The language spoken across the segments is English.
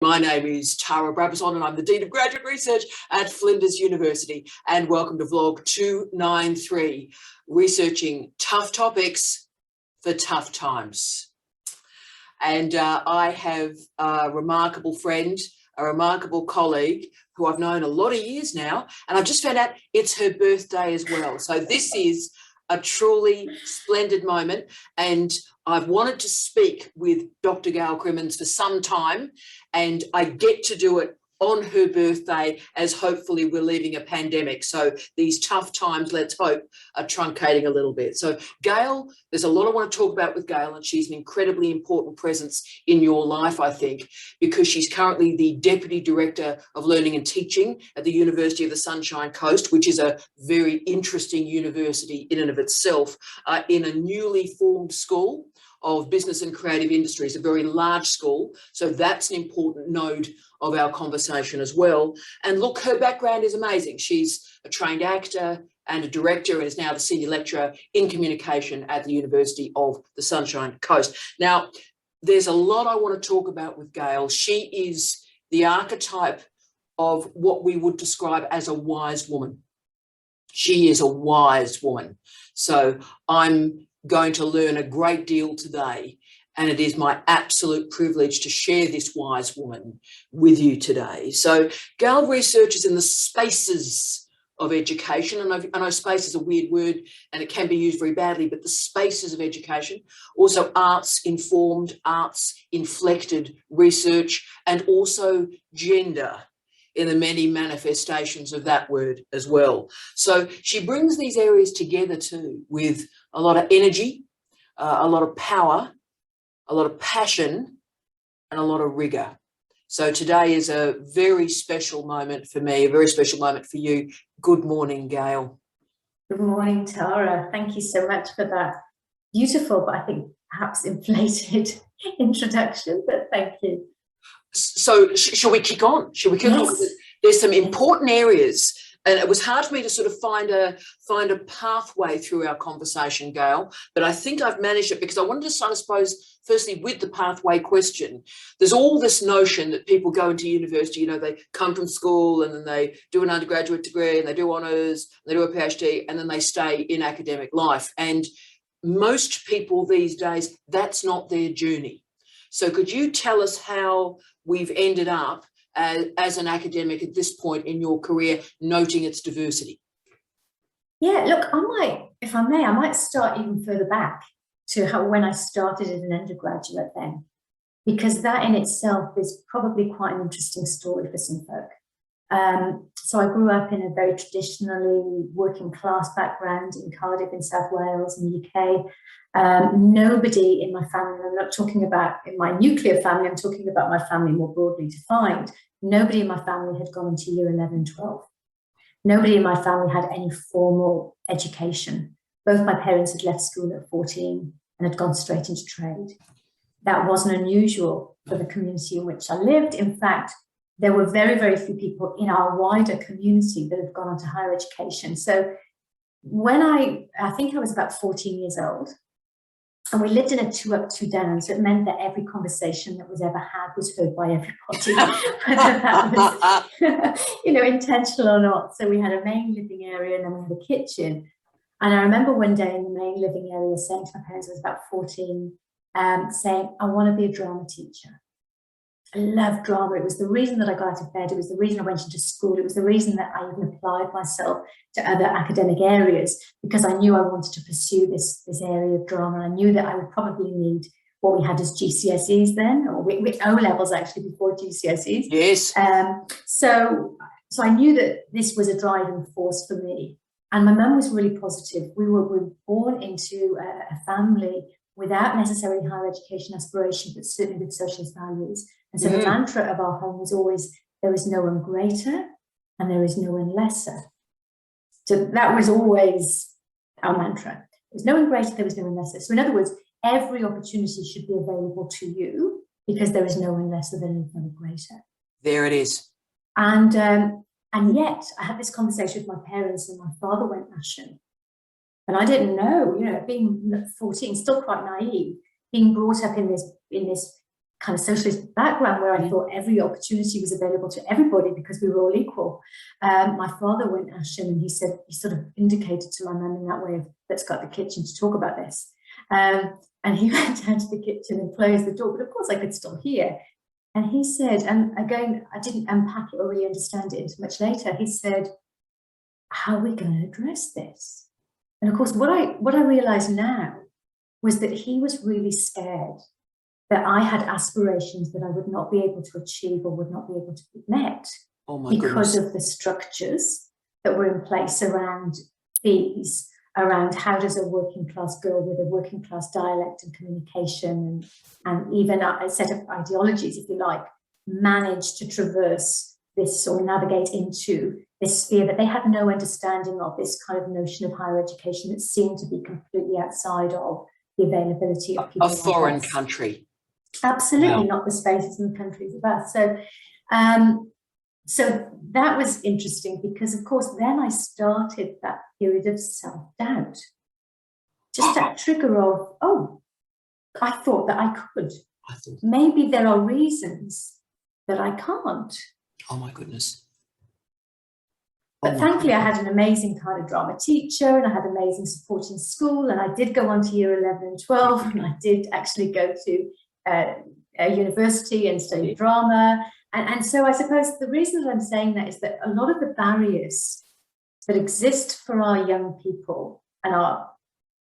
My name is Tara Brabazon and I'm the Dean of Graduate Research at Flinders University, and welcome to vlog 293, researching tough topics for tough times. And I have a remarkable friend, a remarkable colleague who I've known a lot of years now, and I've just found out it's her birthday as well. So this is a truly splendid moment, and I've wanted to speak with Dr Gail Crimmins for some time, and I get to do it on her birthday, as hopefully we're leaving a pandemic. So these tough times, let's hope, are truncating a little bit. So Gail, there's a lot I want to talk about with Gail, and she's an incredibly important presence in your life, I think, because she's currently the Deputy Director of Learning and Teaching at the University of the Sunshine Coast, which is a very interesting university in and of itself, in a newly formed school of business and creative industries, a very large school. So that's an important node of our conversation as well. And look, her background is amazing. She's a trained actor and a director, and is now the senior lecturer in communication at the University of the Sunshine Coast. Now, there's a lot I want to talk about with Gail. She is the archetype of what we would describe as a wise woman. She is a wise woman. So I'm going to learn a great deal today, and it is my absolute privilege to share this wise woman with you today. So Gail researches in the spaces of education, and I know space is a weird word and it can be used very badly, but the spaces of education, also arts-informed, arts-inflected research, and also gender in the many manifestations of that word as well. So she brings these areas together too, with a lot of energy, a lot of power, a lot of passion, and a lot of rigour. So today is a very special moment for me, a very special moment for you. Good morning, Gail. Good morning, Tara. Thank you so much for that beautiful, but I think perhaps inflated introduction, but thank you. So shall we kick on? Shall we kick on? There's some important areas, and it was hard for me to sort of find a pathway through our conversation, Gail, but I think I've managed it, because I wanted to start, I suppose, firstly with the pathway question. There's all this notion that people go into university, you know, they come from school and then they do an undergraduate degree and they do honours, they do a PhD, and then they stay in academic life. And most people these days, that's not their journey. So could you tell us how we've ended up as an academic at this point in your career, noting its diversity? Yeah, look, if I may, I might start even further back to when I started as an undergraduate then, because that in itself is probably quite an interesting story for some folk. So I grew up in a very traditionally working class background in Cardiff in South Wales in the UK. Nobody in my family, I'm not talking about in my nuclear family, I'm talking about my family more broadly defined. Nobody in my family had gone into year 11 and 12. Nobody in my family had any formal education. Both my parents had left school at 14 and had gone straight into trade. That wasn't unusual for the community in which I lived. In fact, there were very, very few people in our wider community that had gone on to higher education. So when I think I was about 14 years old, and we lived in a 2 up, 2 down, so it meant that every conversation that was ever had was heard by everybody, whether that was, intentional or not. So we had a main living area and then we had a kitchen. And I remember one day in the main living area saying to my parents, I was about 14, saying, I want to be a drama teacher. I love drama. It was the reason that I got out of bed. It was the reason I went into school. It was the reason that I even applied myself to other academic areas, because I knew I wanted to pursue this area of drama. I knew that I would probably need what we had as GCSEs then, or with O levels actually before GCSEs. Yes. So I knew that this was a driving force for me. And my mum was really positive. We were born into a family without necessarily higher education aspiration, but certainly with socialist values. And so the mantra of our home was always, there is no one greater and there is no one lesser. So that was always our mantra. There's no one greater, there is no one lesser. So in other words, every opportunity should be available to you because there is no one lesser than no one greater. There it is. And yet I had this conversation with my parents, and my father went Russian. And I didn't know, being 14, still quite naive, being brought up in this kind of socialist background where I thought every opportunity was available to everybody because we were all equal. My father went Asham, and he said, he sort of indicated to my mum in that way of, let's go to the kitchen to talk about this. And he went down to the kitchen and closed the door, but of course I could still hear. And he said, and again, I didn't unpack it or really understand it until much later. He said, how are we going to address this? And of course, what I realized now was that he was really scared that I had aspirations that I would not be able to achieve or would not be able to be met because of the structures that were in place around fees, around how does a working class girl with a working class dialect and communication and even a set of ideologies, if you like, manage to traverse this or navigate into this sphere that they had no understanding of, this kind of notion of higher education that seemed to be completely outside of the availability of people. A foreign country. Absolutely, not the spaces and the countries of us. So, so that was interesting because, of course, then I started that period of self-doubt. Just that trigger of, oh, I thought that I could. Maybe there are reasons that I can't. Oh, my goodness. But thankfully, I had an amazing kind of drama teacher and I had amazing support in school. And I did go on to year 11 and 12. And I did actually go to a university and study drama. And so I suppose the reason that I'm saying that is that a lot of the barriers that exist for our young people and our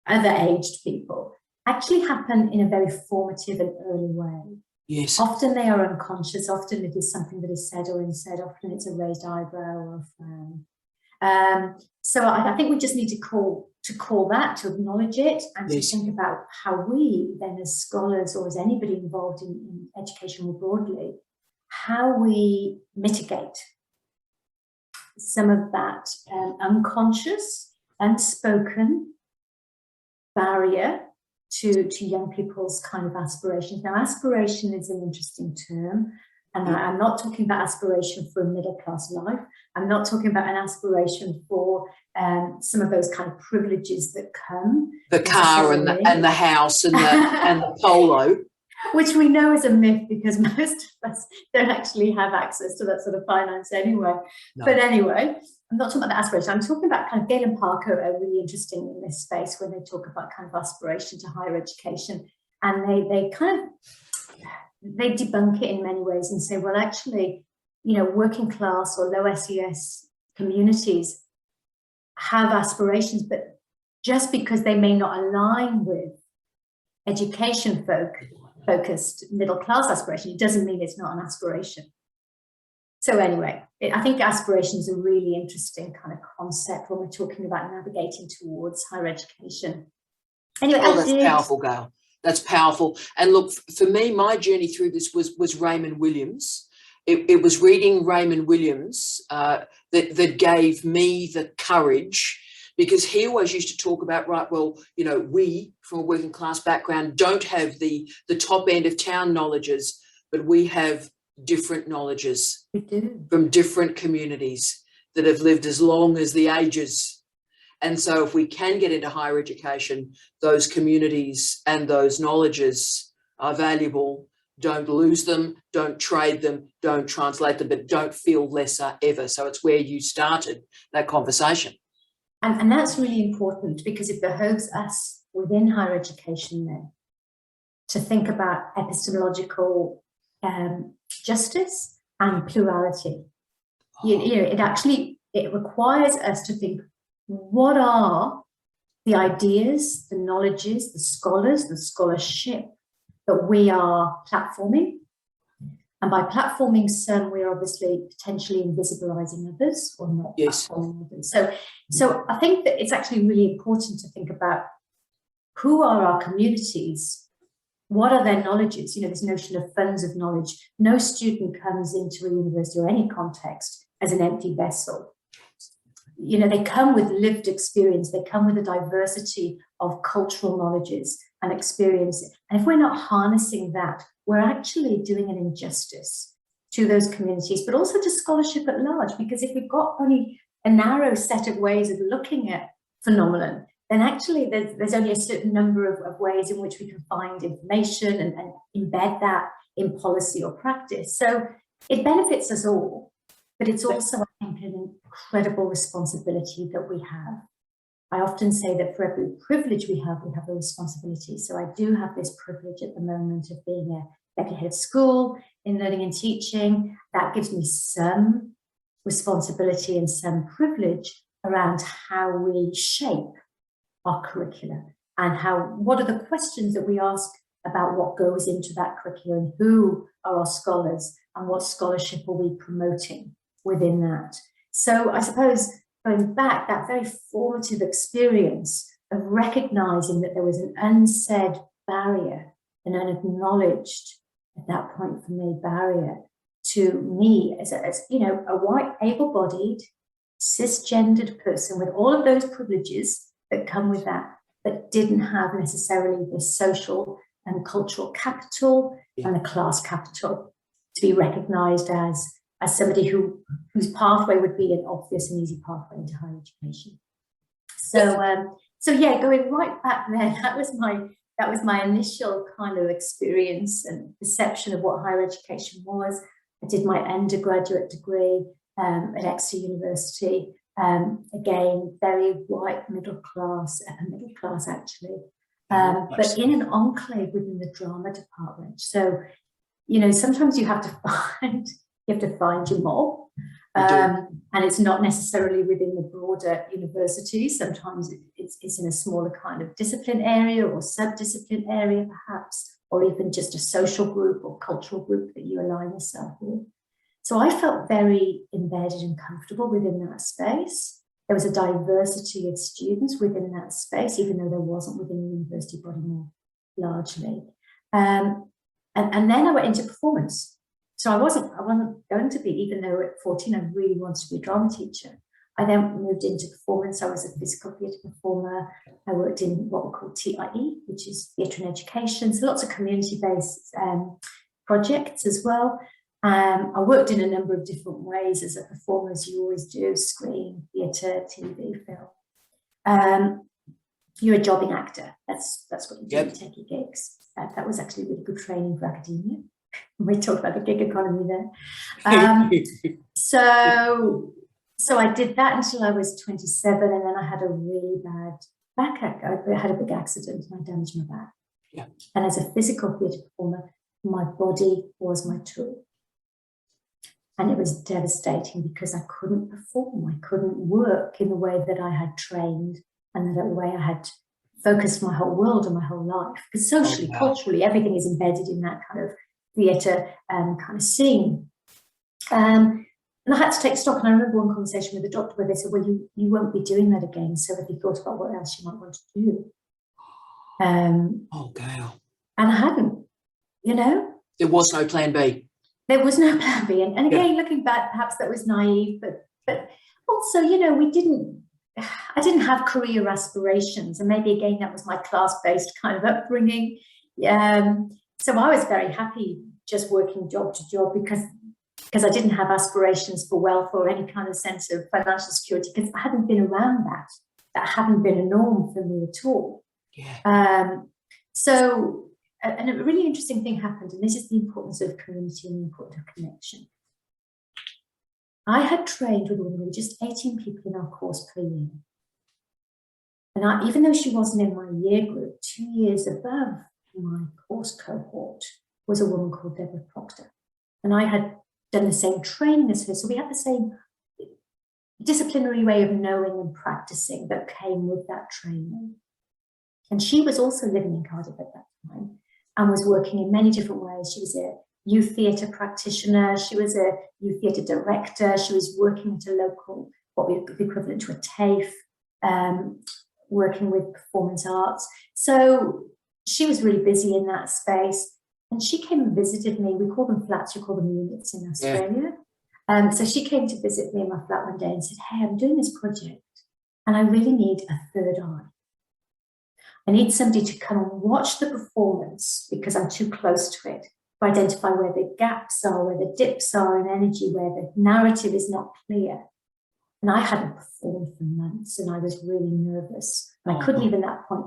other aged people actually happen in a very formative and early way. Yes. Often they are unconscious. Often it is something that is said or unsaid. Often it's a raised eyebrow or a frown. So I think we just need to call that, to acknowledge it, and to think about how we then, as scholars or as anybody involved in education more broadly, how we mitigate some of that unconscious, unspoken barrier to young people's kind of aspirations. Now, aspiration is an interesting term, and I'm not talking about aspiration for a middle-class life. I'm not talking about an aspiration for some of those kind of privileges that come. The car and the house and the polo. Which we know is a myth because most of us don't actually have access to that sort of finance anyway. No. But anyway, I'm not talking about the aspiration. I'm talking about kind of Gail and Parker are really interesting in this space when they talk about kind of aspiration to higher education. And they kind of, they debunk it in many ways and say, well, actually, you know, working class or low SES communities have aspirations, but just because they may not align with education focused middle class aspiration, it doesn't mean it's not an aspiration. So anyway, I think aspiration is a really interesting kind of concept when we're talking about navigating towards higher education. Anyway, that's powerful, Gail. That's powerful. And look, for me, my journey through this was Raymond Williams. It was reading Raymond Williams that gave me the courage, because he always used to talk about, right, well, you know, we from a working class background don't have the top end of town knowledges, but we have different knowledges from different communities that have lived as long as the ages. And so if we can get into higher education, those communities and those knowledges are valuable. Don't lose them, don't trade them, don't translate them, but don't feel lesser ever. So it's where you started that conversation. And that's really important because it behoves us within higher education then to think about epistemological justice and plurality. You know, it requires us to think, what are the ideas, the knowledges, the scholars, the scholarship that we are platforming? And by platforming some, we're obviously potentially invisibilizing others or not platforming others. So I think that it's actually really important to think about who are our communities, what are their knowledges, you know, this notion of funds of knowledge. No student comes into a university or any context as an empty vessel. You know, they come with lived experience, they come with a diversity of cultural knowledges and experience. And if we're not harnessing that, we're actually doing an injustice to those communities, but also to scholarship at large, because if we've got only a narrow set of ways of looking at phenomenon, then actually there's only a certain number of ways in which we can find information and embed that in policy or practice. So it benefits us all, but it's also, I think, an incredible responsibility that we have. I often say that for every privilege we have a responsibility. So I do have this privilege at the moment of being a deputy head of school in learning and teaching. That gives me some responsibility and some privilege around how we shape our curricula and what are the questions that we ask about what goes into that curriculum, who are our scholars and what scholarship are we promoting within that. So I suppose going back, that very formative experience of recognizing that there was an unsaid barrier, an unacknowledged at that point for me barrier to me as you know, a white, able-bodied, cisgendered person with all of those privileges that come with that, but didn't have necessarily the social and cultural capital and the class capital to be recognized as somebody whose pathway would be an obvious and easy pathway into higher education. So yeah, going right back there, that was my initial kind of experience and perception of what higher education was. I did my undergraduate degree at Exeter University. Again, very white, middle class actually, but in an enclave within the drama department. So, you know, sometimes you have to find your mob, and it's not necessarily within the broader university. Sometimes it's in a smaller kind of discipline area or sub-discipline area, perhaps, or even just a social group or cultural group that you align yourself with. So I felt very embedded and comfortable within that space. There was a diversity of students within that space, even though there wasn't within the university body more largely. And then I went into performance. So I wasn't going to be, even though at 14 I really wanted to be a drama teacher. I then moved into performance. I was a physical theatre performer. I worked in what we call TIE, which is theatre and education. So lots of community-based projects as well. I worked in a number of different ways as a performer, as you always do: screen, theatre, TV, film. You're a jobbing actor. That's what you do in techie gigs. That was actually really good training for academia. We talked about the gig economy there. So I did that until I was 27, and then I had a really bad back. I had a big accident and I damaged my back. Yeah. And as a physical theatre performer, my body was my tool. And it was devastating because I couldn't perform. I couldn't work in the way that I had trained and the way I had focused my whole world and my whole life. Because socially, culturally, everything is embedded in that kind of theatre kind of scene. And I had to take stock. And I remember one conversation with the doctor where they said, well, you won't be doing that again. So have you thought about what else you might want to do? Gail. And I hadn't, you know. There was no plan B. There was no plan B. And again, looking back, perhaps that was naive, but also, you know, I didn't have career aspirations. And maybe again, that was my class-based kind of upbringing. So I was very happy just working job to job because I didn't have aspirations for wealth or any kind of sense of financial security, because I hadn't been around that. That hadn't been a norm for me at all. Yeah. And a really interesting thing happened, and this is the importance of community and the importance of connection. I had trained with a woman, there were just 18 people in our course per year. And even though she wasn't in my year group, 2 years above my course cohort was a woman called Deborah Proctor. And I had done the same training as her. So we had the same disciplinary way of knowing and practicing that came with that training. And she was also living in Cardiff at that time and was working in many different ways. She was a youth theatre practitioner. She was a youth theatre director. She was working at a local, what would be equivalent to a TAFE, working with performance arts. So she was really busy in that space. And she came and visited me. We call them flats, you call them units in Australia. Yeah. So she came to visit me in my flat one day and said, hey, I'm doing this project and I really need a third eye. I need somebody to come and watch the performance because I'm too close to it, to identify where the gaps are, where the dips are in energy, where the narrative is not clear. And I hadn't performed for months and I was really nervous. And I couldn't even at that point,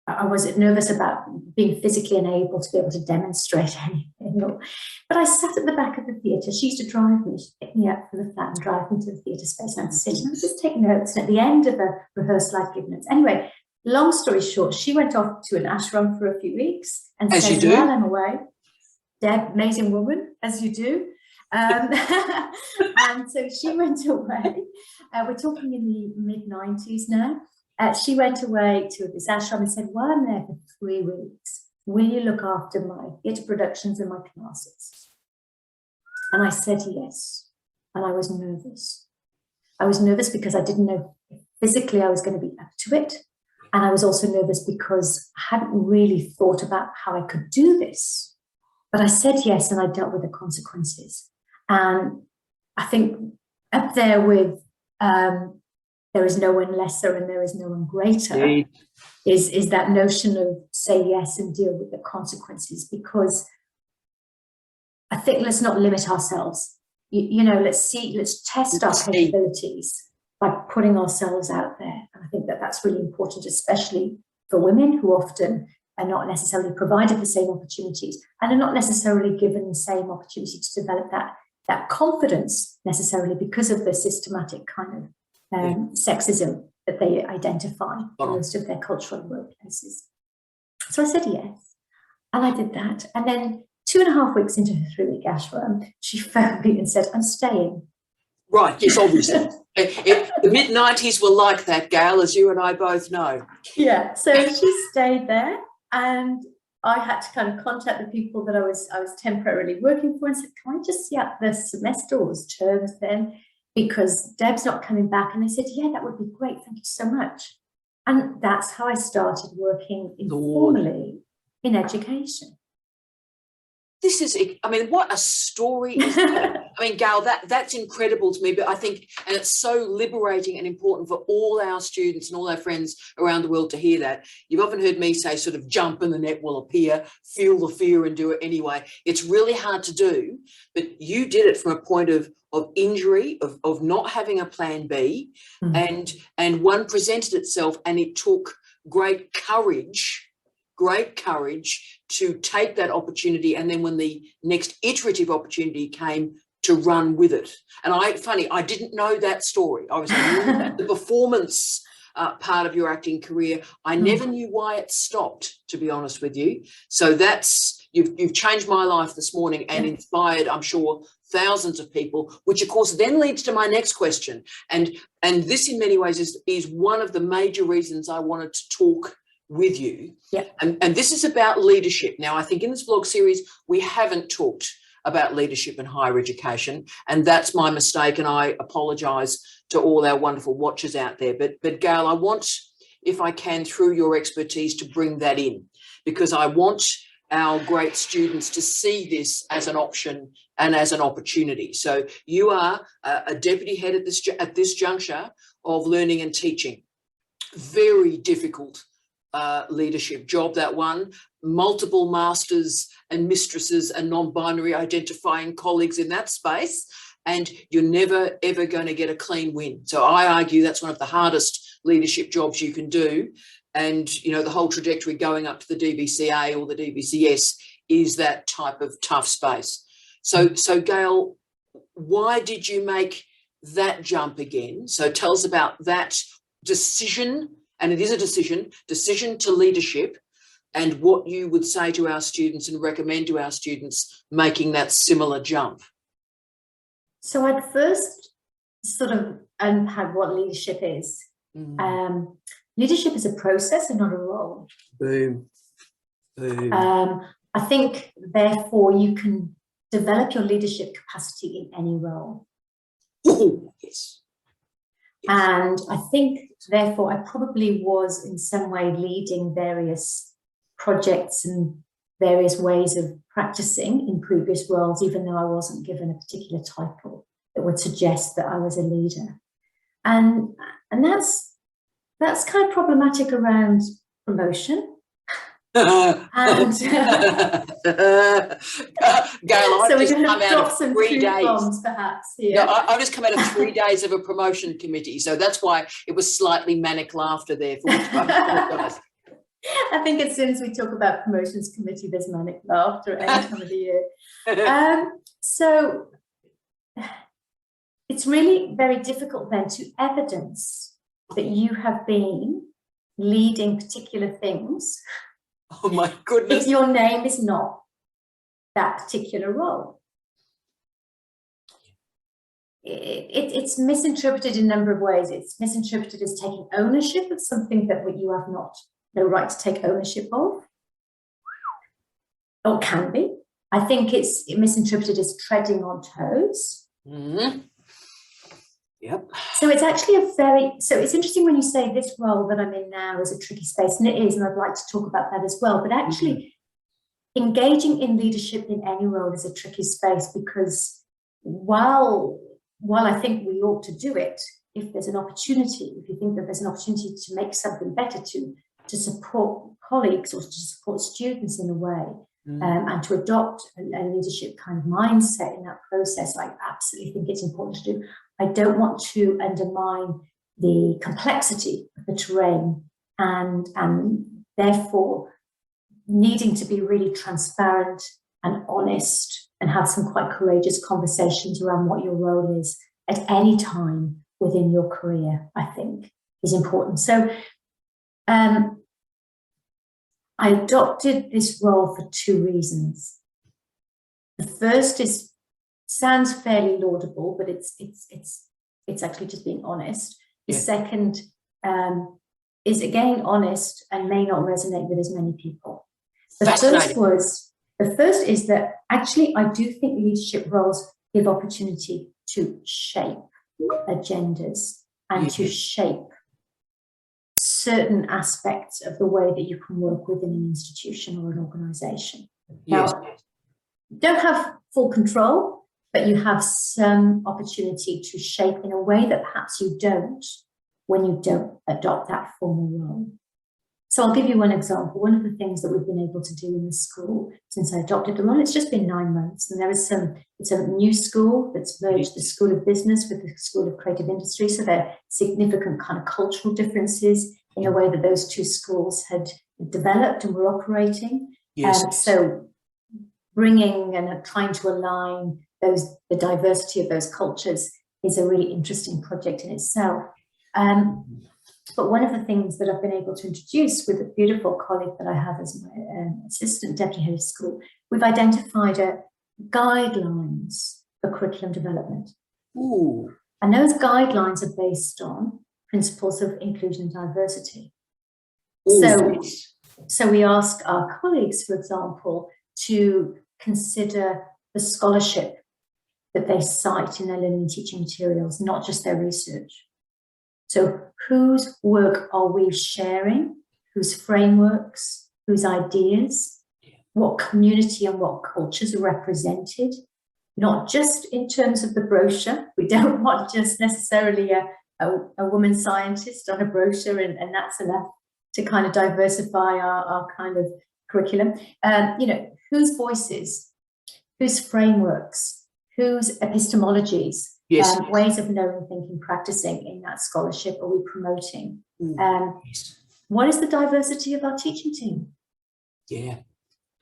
I was nervous about being physically unable to be able to demonstrate anything. anymore. But I sat at the back of the theatre. She used to drive me. She'd pick me up from the flat and drive me to the theatre space. And I'd sit and I'd just take notes. And at the end of a rehearsal, I'd give notes. Anyway, long story short, she went off to an ashram for a few weeks and as said, you do. "Well, I'm away." Deb, amazing woman, as you do. And so she went away. We're talking in the mid-90s now. She went away to this ashram and said, "While I'm there for 3 weeks, will you look after my theatre productions and my classes?" And I said yes. And I was nervous. I was nervous because I didn't know if physically I was going to be up to it. And I was also nervous because I hadn't really thought about how I could do this. But I said yes, and I dealt with the consequences. And I think up there with there is no one lesser and there is no one greater is that notion of say yes and deal with the consequences, because I think let's not limit ourselves. Let's test our capabilities by putting ourselves out there. And I think that that's really important, especially for women who often are not necessarily provided the same opportunities and are not necessarily given the same opportunity to develop that confidence necessarily because of the systematic kind of sexism that they identify in most of their cultural workplaces. So I said yes, and I did that. And then 2.5 weeks into her 3-week ashram, she phoned me and said, "I'm staying." Right, yes, obviously. The mid-90s were like that, Gail, as you and I both know. Yeah, so she stayed there, and I had to kind of contact the people that I was temporarily working for and said, "Can I just see out the semester or terms then? Because Deb's not coming back." And they said, "Yeah, that would be great. Thank you so much." And that's how I started working informally in education. This is, I mean, what a story is that? I mean, Gail, that's incredible to me, but I think, and it's so liberating and important for all our students and all our friends around the world to hear that. You've often heard me say sort of jump and the net will appear, feel the fear and do it anyway. It's really hard to do, but you did it from a point of injury, of not having a plan B, and one presented itself, and it took great courage to take that opportunity, and then when the next iterative opportunity came, to run with it. And I didn't know that story. I was the performance part of your acting career. I never knew why it stopped, to be honest with you. So you've changed my life this morning and inspired, I'm sure, thousands of people, which of course then leads to my next question. And this in many ways is one of the major reasons I wanted to talk with you. Yeah. And this is about leadership. Now, I think in this vlog series, we haven't talked about leadership in higher education, and that's my mistake, and I apologise to all our wonderful watchers out there. But Gail, I want, if I can, through your expertise, to bring that in, because I want our great students to see this as an option and as an opportunity. So you are a deputy head at this juncture of learning and teaching. Very difficult leadership job, that one. Multiple masters and mistresses and non-binary identifying colleagues in that space, and you're never ever going to get a clean win. So I argue that's one of the hardest leadership jobs you can do. And you know, the whole trajectory going up to the DVCA or the DVCS is that type of tough space. So Gail, why did you make that jump again? So tell us about that decision. And it is a decision to leadership, and what you would say to our students and recommend to our students making that similar jump. So I'd first sort of unpack what leadership is. Leadership is a process and not a role. Boom. Boom. I think, therefore, you can develop your leadership capacity in any role. Oh, yes. And I think, therefore, I probably was in some way leading various projects and various ways of practicing in previous roles, even though I wasn't given a particular title that would suggest that I was a leader. And that's kind of problematic around promotion. And Gail, I've just come out of 3 days. Bombs, perhaps, here. No, I've just come out of 3 days of a promotion committee, so that's why it was slightly manic laughter there. For which I apologise. I think as soon as we talk about promotions committee, there's manic laughter at any time of the year. So it's really very difficult then to evidence that you have been leading particular things. Oh my goodness. If your name is not that particular role. It's misinterpreted in a number of ways. It's misinterpreted as taking ownership of something that you have no right to take ownership of, or can be. I think it's misinterpreted as treading on toes. Mm-hmm. Yep. So it's actually so it's interesting when you say this role that I'm in now is a tricky space, and it is, and I'd like to talk about that as well. But actually, engaging in leadership in any role is a tricky space, because while I think we ought to do it, if there's an opportunity, if you think that there's an opportunity to make something better, to support colleagues or to support students in a way, and to adopt a leadership kind of mindset in that process, I absolutely think it's important to do. I don't want to undermine the complexity of the terrain, and therefore needing to be really transparent and honest and have some quite courageous conversations around what your role is at any time within your career, I think is important. So I adopted this role for two reasons. The first sounds fairly laudable, but it's actually just being honest. The second is again honest and may not resonate with as many people. The first is that actually I do think leadership roles give opportunity to shape agendas and to shape certain aspects of the way that you can work within an institution or an organization. Yes. Now, you don't have full control, but you have some opportunity to shape in a way that perhaps you don't when you don't adopt that formal role. So I'll give you one example. One of the things that we've been able to do in the school since I adopted the role, it's just been 9 months, and it's a new school that's merged the School of Business with the School of Creative Industry. So there are significant kind of cultural differences in the way that those two schools had developed and were operating. So bringing and trying to align the diversity of those cultures is a really interesting project in itself. But one of the things that I've been able to introduce with a beautiful colleague that I have as my assistant deputy head of school, we've identified guidelines for curriculum development. Ooh. And those guidelines are based on principles of inclusion and diversity. So we ask our colleagues, for example, to consider the scholarship that they cite in their learning and teaching materials, not just their research. So whose work are we sharing, whose frameworks, whose ideas, what community and what cultures are represented, not just in terms of the brochure. We don't want just necessarily a woman scientist on a brochure and that's enough to kind of diversify our kind of curriculum. Whose voices, whose frameworks, whose epistemologies, ways of knowing, thinking, practicing in that scholarship are we promoting? What is the diversity of our teaching team? Yeah.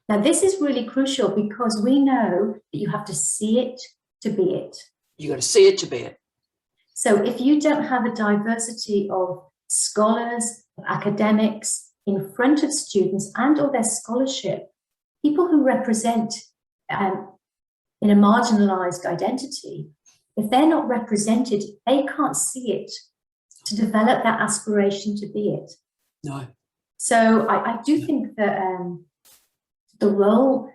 Now, this is really crucial because we know that you have to see it to be it. You got to see it to be it. So if you don't have a diversity of scholars, of academics in front of students and or their scholarship, people who represent in a marginalized identity, if they're not represented, they can't see it to develop that aspiration to be it. No. So I do think that the role,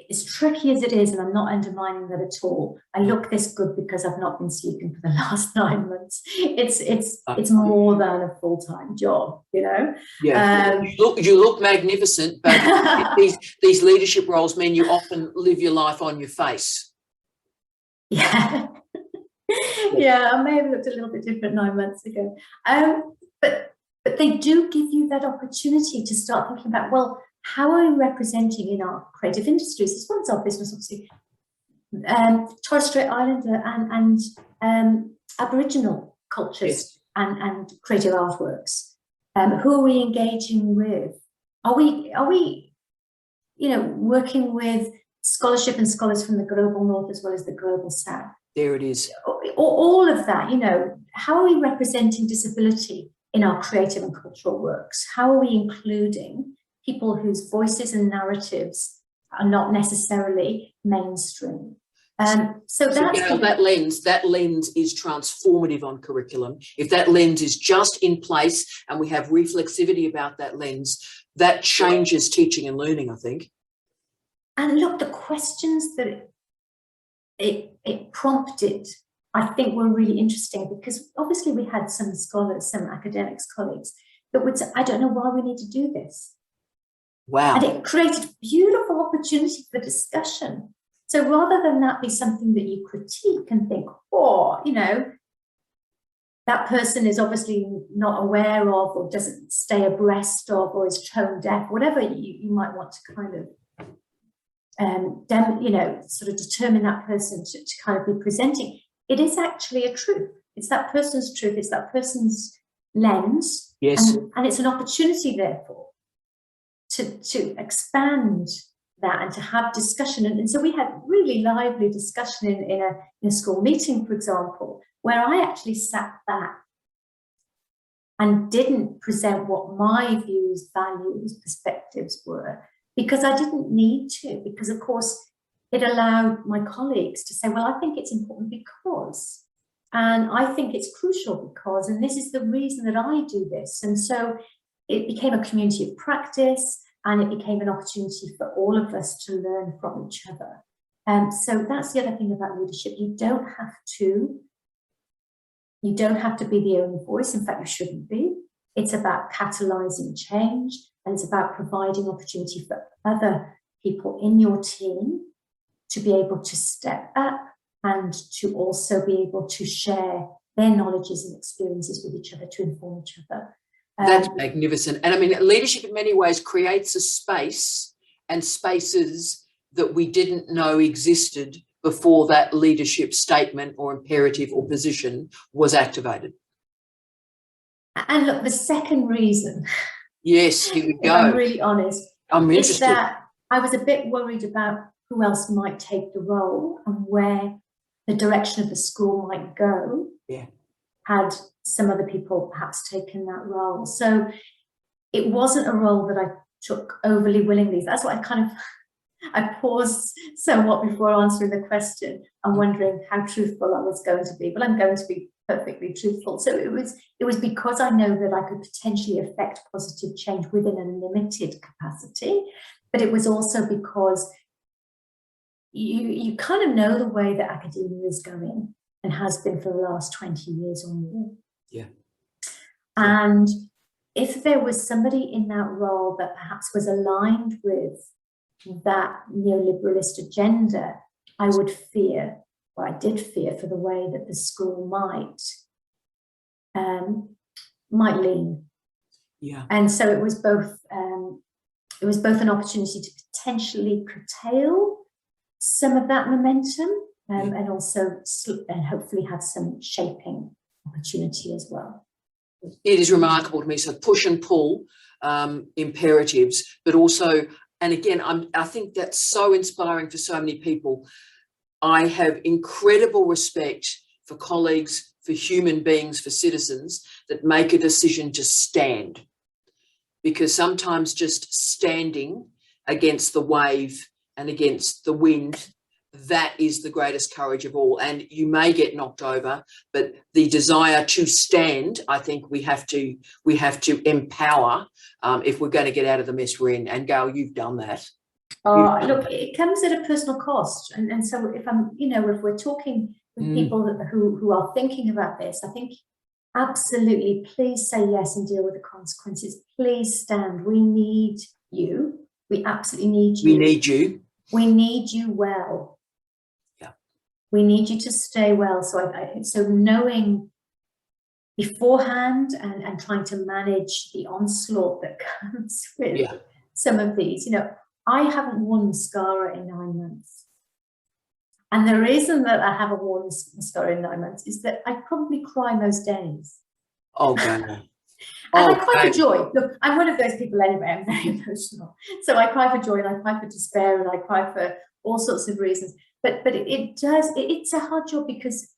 as tricky as it is, and I'm not undermining that at all, I look this good because I've not been sleeping for the last 9 months. It's more than a full-time job, you know. Yeah, you look magnificent, but these leadership roles mean you often live your life on your face. Yeah. Yeah, I may have looked a little bit different 9 months ago. But they do give you that opportunity to start thinking about, well, how are we representing in our creative industries, as well as our business, obviously, Torres Strait Islander and Aboriginal cultures and creative artworks? Who are we engaging with? Are we, working with scholarship and scholars from the global north as well as the global south? There it is. All of that, how are we representing disability in our creative and cultural works? How are we including people whose voices and narratives are not necessarily mainstream? So that's that lens is transformative on curriculum. If that lens is just in place and we have reflexivity about that lens, that changes teaching and learning, I think. And look, the questions that it prompted, I think, were really interesting, because obviously we had some scholars, some academics colleagues that would say, I don't know why we need to do this. Wow. And it created beautiful opportunity for discussion. So rather than that be something that you critique and think, that person is obviously not aware of or doesn't stay abreast of or is tone deaf, whatever you might want to kind of sort of determine that person to kind of be presenting, it is actually a truth. It's that person's truth. It's that person's lens. Yes. And it's an opportunity, therefore, to expand that and to have discussion. And so we had really lively discussion in a school meeting, for example, where I actually sat back and didn't present what my views, values, perspectives were, because I didn't need to, because of course it allowed my colleagues to say, well, I think it's important because, and I think it's crucial because, and this is the reason that I do this. And so it became a community of practice, and it became an opportunity for all of us to learn from each other. So that's the other thing about leadership. You don't have to be the only voice. In fact, you shouldn't be. It's about catalyzing change, and it's about providing opportunity for other people in your team to be able to step up and to also be able to share their knowledges and experiences with each other to inform each other. That's magnificent. And I mean, leadership in many ways creates a space and spaces that we didn't know existed before that leadership statement or imperative or position was activated. And look, the second reason, yes, here we go. If I'm really honest, I'm interested. Is that I was a bit worried about who else might take the role and where the direction of the school might go. Yeah. Had some other people perhaps taken that role. So it wasn't a role that I took overly willingly. That's why I paused somewhat before answering the question. I'm wondering how truthful I was going to be, but I'm going to be perfectly truthful. So it was because I know that I could potentially affect positive change within a limited capacity, but it was also because you kind of know the way that academia is going and has been for the last 20 years or more. Yeah. And if there was somebody in that role that perhaps was aligned with that neoliberalist agenda, I would fear, or I did fear, for the way that the school might lean. Yeah. And so it was both an opportunity to potentially curtail some of that momentum, and also and hopefully have some shaping opportunity as well. It is remarkable to me. So push and pull imperatives, but also, and again, I think that's so inspiring for so many people. I have incredible respect for colleagues, for human beings, for citizens that make a decision to stand, because sometimes just standing against the wave and against the wind, that is the greatest courage of all. And you may get knocked over, but the desire to stand, I think we have to empower if we're going to get out of the mess we're in. And Gail, you've done that. Look, it comes at a personal cost. And so if we're talking with people who are thinking about this, I think absolutely, please say yes and deal with the consequences. Please stand. We need you. We absolutely need you. We need you. We need you well. Yeah. We need you to stay well. So knowing beforehand and trying to manage the onslaught that comes with some of these. I haven't worn mascara in 9 months. And the reason that I haven't worn mascara in 9 months is that I probably cry most days. Oh, God. And I cry for joy. Look, I'm one of those people anyway. I'm very emotional. So I cry for joy and I cry for despair and I cry for all sorts of reasons. But it's a hard job because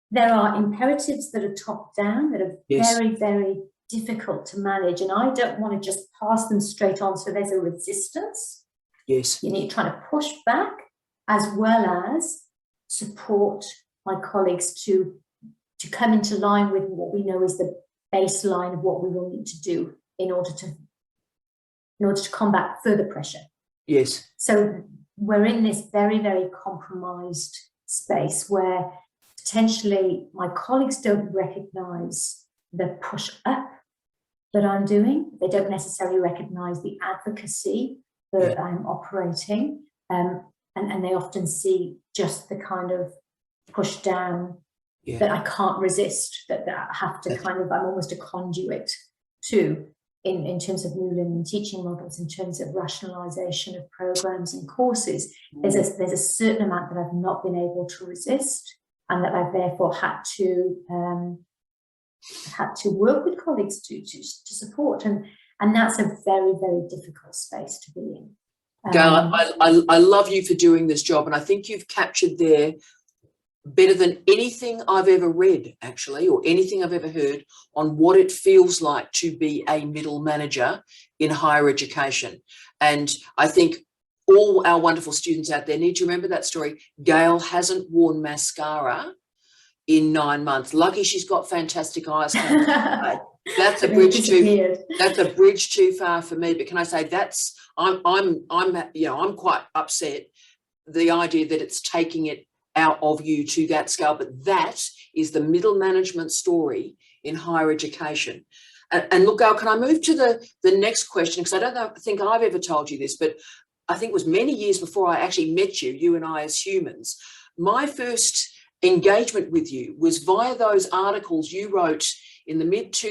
there are imperatives that are top down that are very, very difficult to manage. And I don't want to just pass them straight on. So there's a resistance. Yes. You need trying to push back as well as support my colleagues to come into line with what we know is the baseline of what we will need to do in order to combat further pressure. Yes. So we're in this very, very compromised space where potentially my colleagues don't recognize the push up that I'm doing. They don't necessarily recognize the advocacy that I'm operating. And they often see just the kind of push down that I can't resist, that I have to I'm almost a conduit to in terms of new learning and teaching models, in terms of rationalization of programs and courses. There's a certain amount that I've not been able to resist, and that I've therefore had to work with colleagues to support, and that's a very, very difficult space to be in. Gail, I love you for doing this job, and I think you've captured there better than anything I've ever read, actually, or anything I've ever heard on what it feels like to be a middle manager in higher education. And I think all our wonderful students out there need to remember that story. Gail hasn't worn mascara in 9 months. Lucky she's got fantastic eyes. That's a bridge too far for me. But can I say I'm quite upset, the idea that it's taking it out of you to that scale. But that is the middle management story in higher education. And look, Gail, can I move to the next question? Because I don't think I've ever told you this, but I think it was many years before I actually met you and I as humans. My first engagement with you was via those articles you wrote in the mid to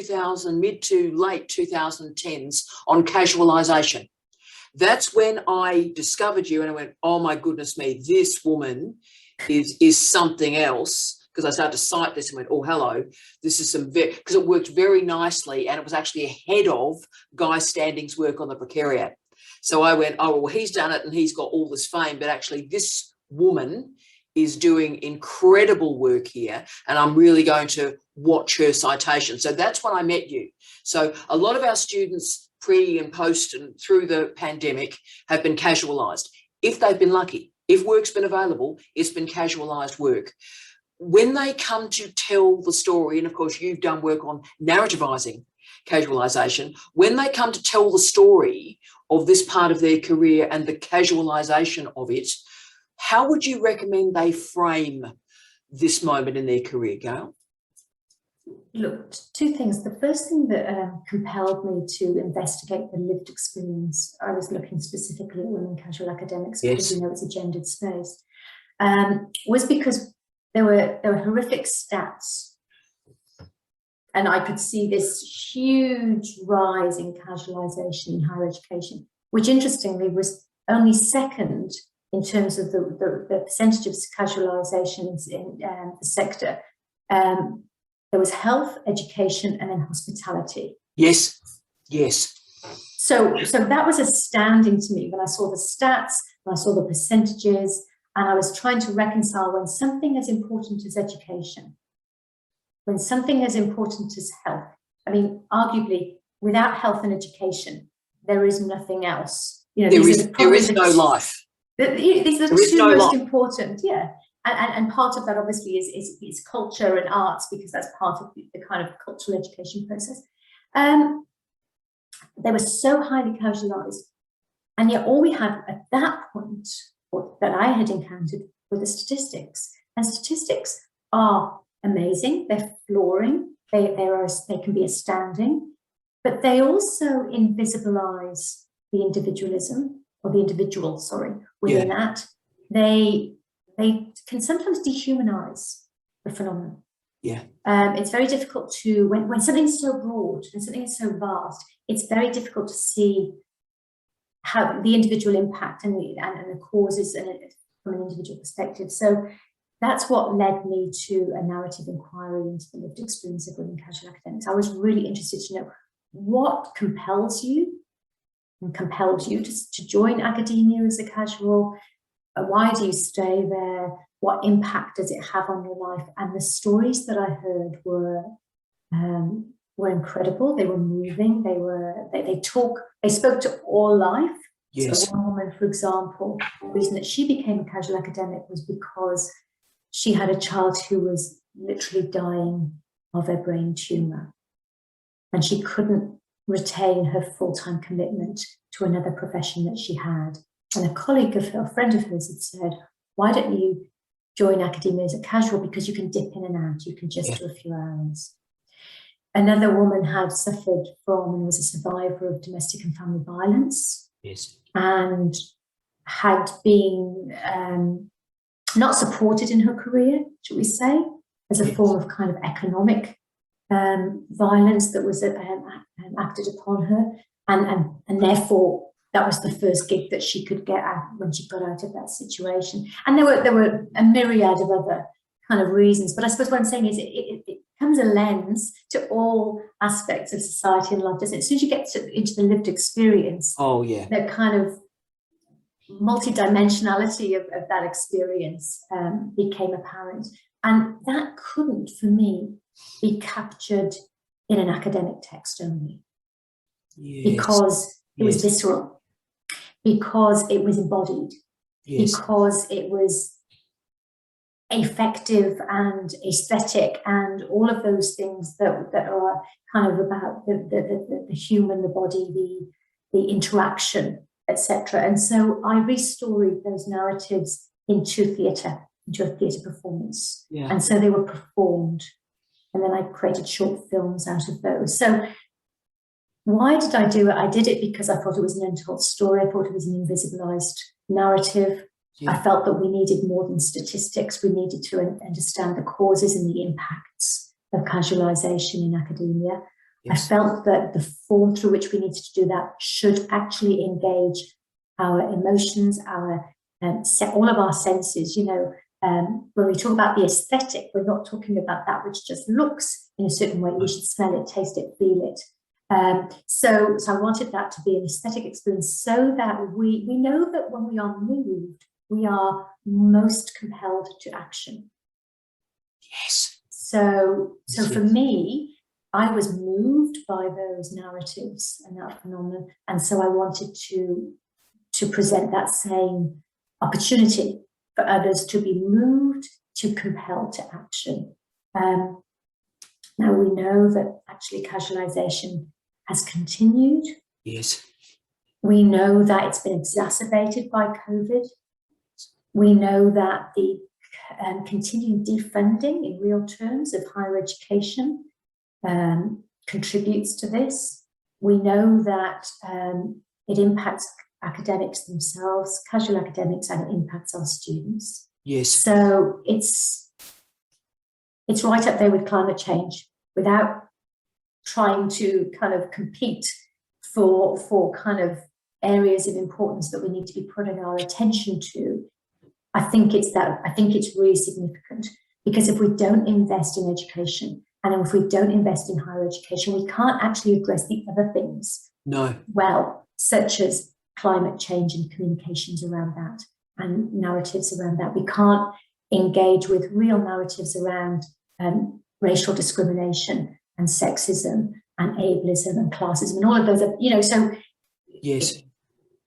late 2010s on casualization. That's when I discovered you and I went, oh my goodness me, this woman is something else, because I started to cite this and went, oh, hello, this is because it worked very nicely and it was actually ahead of Guy Standing's work on the precariat. So I went, oh, well, he's done it and he's got all this fame, but actually this woman is doing incredible work here and I'm really going to watch her citation. So that's when I met you. So a lot of our students pre and post and through the pandemic have been casualised. If they've been lucky, if work's been available, it's been casualised work. When they come to tell the story, and of course you've done work on narrativizing casualisation, when they come to tell the story of this part of their career and the casualisation of it, how would you recommend they frame this moment in their career, Gail? Look, two things. The first thing that compelled me to investigate the lived experience, I was looking specifically at women casual academics, because we know it's a gendered space, was because there were horrific stats. And I could see this huge rise in casualisation in higher education, which interestingly was only second in terms of the percentage of casualisations in the sector. There was health, education, and then hospitality. Yes. So that was astounding to me when I saw the stats, when I saw the percentages, and I was trying to reconcile when something as important as education, when something as important as health, I mean, arguably, without health and education, there is nothing else. You know, there is no life. These are the two most important, and part of that obviously is culture and arts, because that's part of the kind of cultural education process. They were so highly casualised, and yet all we had at that point, or that I had encountered, were the statistics. And statistics are amazing, they're flooring, they can be astounding, but they also invisibilise the individualism, or the individual, within that. They can sometimes dehumanize the phenomenon. It's very difficult to, when something's so broad and something is so vast, it's very difficult to see how the individual impact and the causes from an individual perspective. So that's what led me to a narrative inquiry into the lived experience of women casual academics. I was really interested to know what compels you and compelled you to join academia as a casual. Why do you stay there? What impact does it have on your life? And the stories that I heard were incredible. They were moving. They spoke to all life. Yes. So one woman, for example, the reason that she became a casual academic was because she had a child who was literally dying of a brain tumor, and she couldn't retain her full-time commitment to another profession that she had. And a colleague of her, a friend of hers, had said, why don't you join academia as a casual, because you can dip in and out, you can just do a few hours. Another woman had suffered from and was a survivor of domestic and family violence. Yes. And had been not supported in her career, should we say, as a form of kind of economic violence that was acted upon her, and therefore that was the first gig that she could get out when she got out of that situation. And there were a myriad of other kind of reasons, but I suppose what I'm saying is it becomes a lens to all aspects of society and life, doesn't it? As soon as you get into the lived experience, the kind of multidimensionality of that experience became apparent. And that couldn't, for me, be captured in an academic text only. Because it was visceral, because it was embodied, because it was affective and aesthetic and all of those things that are kind of about the human, the body, the interaction, etc. And so I restoried those narratives into a theatre performance. And so they were performed. And then I created short films out of those. So why did I do it? I did it because I thought it was an untold story. I thought it was an invisibilized narrative. I felt that we needed more than statistics. We needed to understand the causes and the impacts of casualization in academia. I felt that the form through which we needed to do that should actually engage our emotions, our all of our senses. You know, when we talk about the aesthetic, we're not talking about that which just looks in a certain way. We should smell it, taste it, feel it. So I wanted that to be an aesthetic experience, so that we know that when we are moved, we are most compelled to action. Yes. So for me, I was moved by those narratives and that phenomenon, and so I wanted to present that same opportunity for others to be moved, to compel to action. Now we know that actually casualization has continued. Yes. We know that it's been exacerbated by COVID. We know that the continued defunding in real terms of higher education contributes to this. We know that it impacts academics themselves, casual academics, and it impacts our students. Yes. So it's right up there with climate change, without trying to kind of compete for kind of areas of importance that we need to be putting our attention to. I think it's really significant, because if we don't invest in education, and if we don't invest in higher education, we can't actually address the other things well, such as climate change and communications around that and narratives around that. We can't engage with real narratives around racial discrimination and sexism and ableism and classism and all of those, you know, so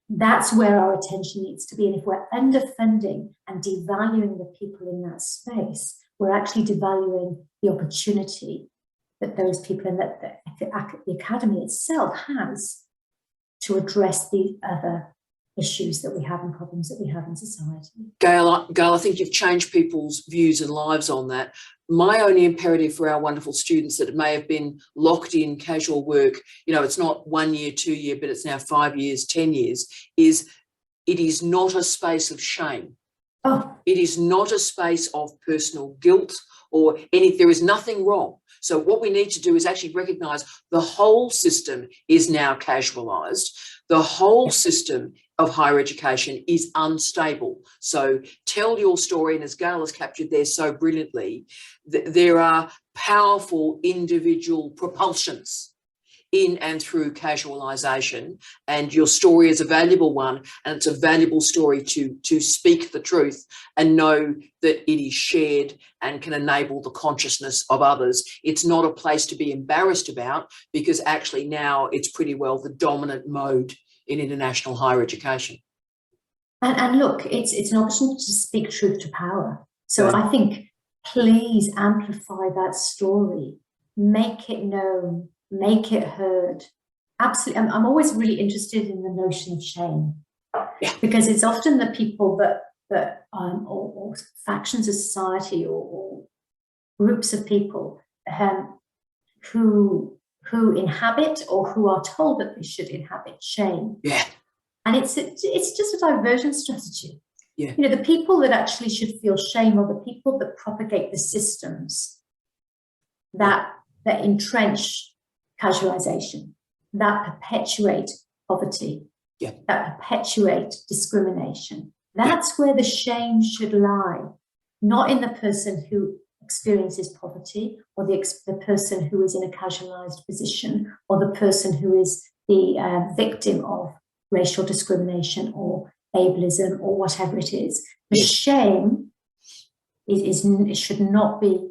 that's where our attention needs to be. And if we're underfunding and devaluing the people in that space, we're actually devaluing the opportunity that those people and that the academy itself has to address the other issues that we have and problems that we have in society. Gail, I think you've changed people's views and lives on that. My only imperative for our wonderful students that may have been locked in casual work, you know, it's not 1 year, 2 year, but it's now 5 years, 10 years, is it is not a space of shame. It is not a space of personal guilt or there is nothing wrong. So what we need to do is actually recognise the whole system is now casualised. The whole system of higher education is unstable. So tell your story, and as Gail has captured there so brilliantly, there are powerful individual propulsions in and through casualization, and your story is a valuable one, and it's a valuable story to speak the truth and know that it is shared and can enable the consciousness of others. It's not a place to be embarrassed about, because actually now it's pretty well the dominant mode in international higher education. And look, it's an opportunity to speak truth to power. So I think please amplify that story, make it known, make it heard. Absolutely. I'm always really interested in the notion of shame, because it's often the people that or factions of society or groups of people who inhabit or who are told that they should inhabit shame. Yeah. And it's just a diversion strategy. Yeah. You know, the people that actually should feel shame are the people that propagate the systems that entrench casualization, that perpetuate poverty, that perpetuate discrimination. That's where the shame should lie, not in the person who experiences poverty, or the person who is in a casualized position, or the person who is the victim of racial discrimination or ableism or whatever it is. The shame it should not be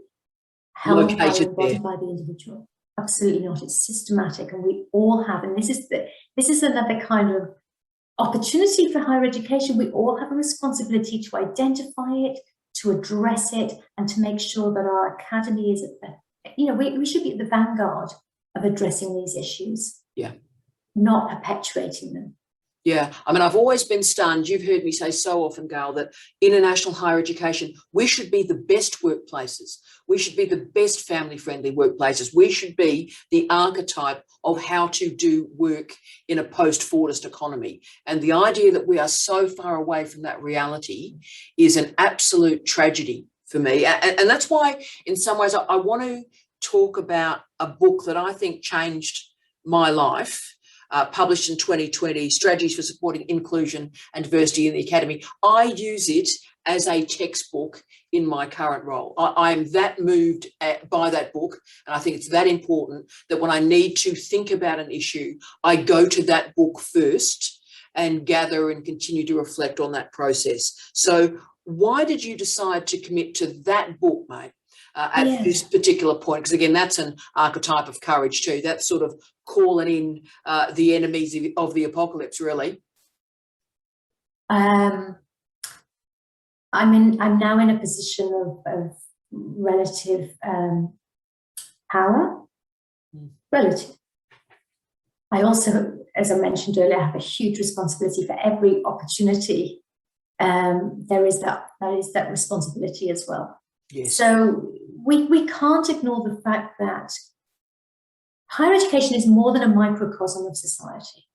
held by the individual. Absolutely not. It's systematic, and we all have, and this is another kind of opportunity for higher education. We all have a responsibility to identify it, to address it, and to make sure that our academy is we should be at the vanguard of addressing these issues. Yeah. Not perpetuating them. Yeah, I mean, I've always been stunned. You've heard me say so often, Gail, that international higher education, we should be the best workplaces. We should be the best family-friendly workplaces. We should be the archetype of how to do work in a post-Fordist economy. And the idea that we are so far away from that reality is an absolute tragedy for me. And that's why, in some ways, I want to talk about a book that I think changed my life. Published in 2020, Strategies for Supporting Inclusion and Diversity in the Academy. I use it as a textbook in my current role. I am that moved by that book, and I think it's that important that when I need to think about an issue, I go to that book first and gather and continue to reflect on that process. So why did you decide to commit to that book, mate? At this particular point, because again, that's an archetype of courage too. That's sort of calling in the enemies of the apocalypse, really. I'm now in a position of relative power. Relative. I also, as I mentioned earlier, have a huge responsibility for every opportunity. There is that responsibility as well. Yes. So we can't ignore the fact that higher education is more than a microcosm of society.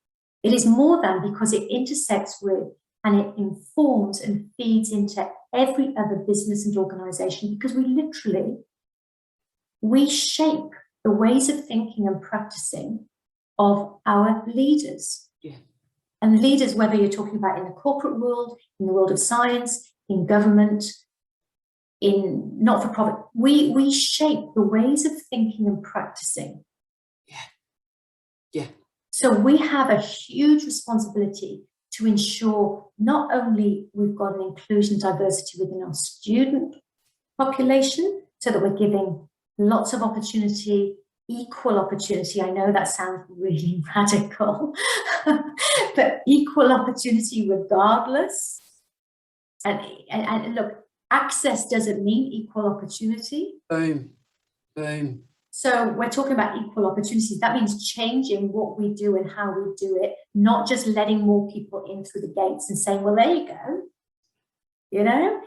It is more than, because it intersects with and it informs and feeds into every other business and organization, because we shape the ways of thinking and practicing of our leaders. Yeah. And leaders, whether you're talking about in the corporate world, in the world of science, in government, in not-for-profit, we shape the ways of thinking and practicing. Yeah. So we have a huge responsibility to ensure not only we've got an inclusion diversity within our student population, so that we're giving lots of opportunity, equal opportunity. I know that sounds really radical, but equal opportunity regardless. And look, access doesn't mean equal opportunity. Boom, boom. So we're talking about equal opportunities. That means changing what we do and how we do it, not just letting more people in through the gates and saying, well, there you go, you know?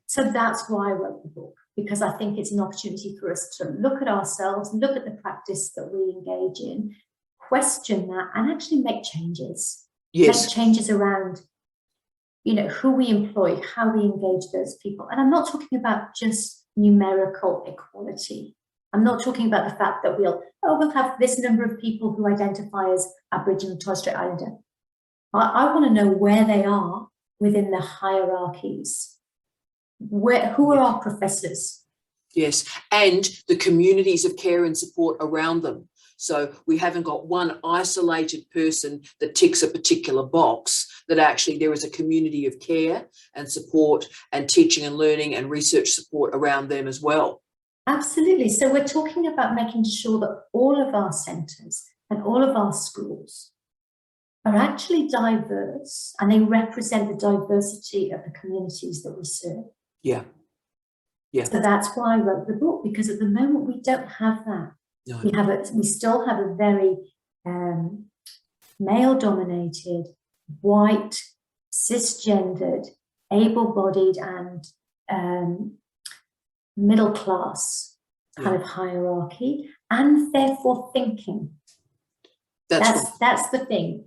So that's why I wrote the book, because I think it's an opportunity for us to look at ourselves, look at the practice that we engage in, question that, and actually make changes. Yes. Make changes around, you know, who we employ, how we engage those people. And I'm not talking about just numerical equality. I'm not talking about the fact that we'll have this number of people who identify as Aboriginal and Torres Strait Islander. I want to know where they are within the hierarchies. Who are our professors? Yes, and the communities of care and support around them. So we haven't got one isolated person that ticks a particular box, that actually there is a community of care and support and teaching and learning and research support around them as well. Absolutely. So we're talking about making sure that all of our centres and all of our schools are actually diverse, and they represent the diversity of the communities that we serve. Yeah. Yeah. So that's why I wrote the book, because at the moment we don't have that. No. We still have a very male-dominated, white, cisgendered, able-bodied, and middle-class kind of hierarchy, and therefore thinking. That's the thing.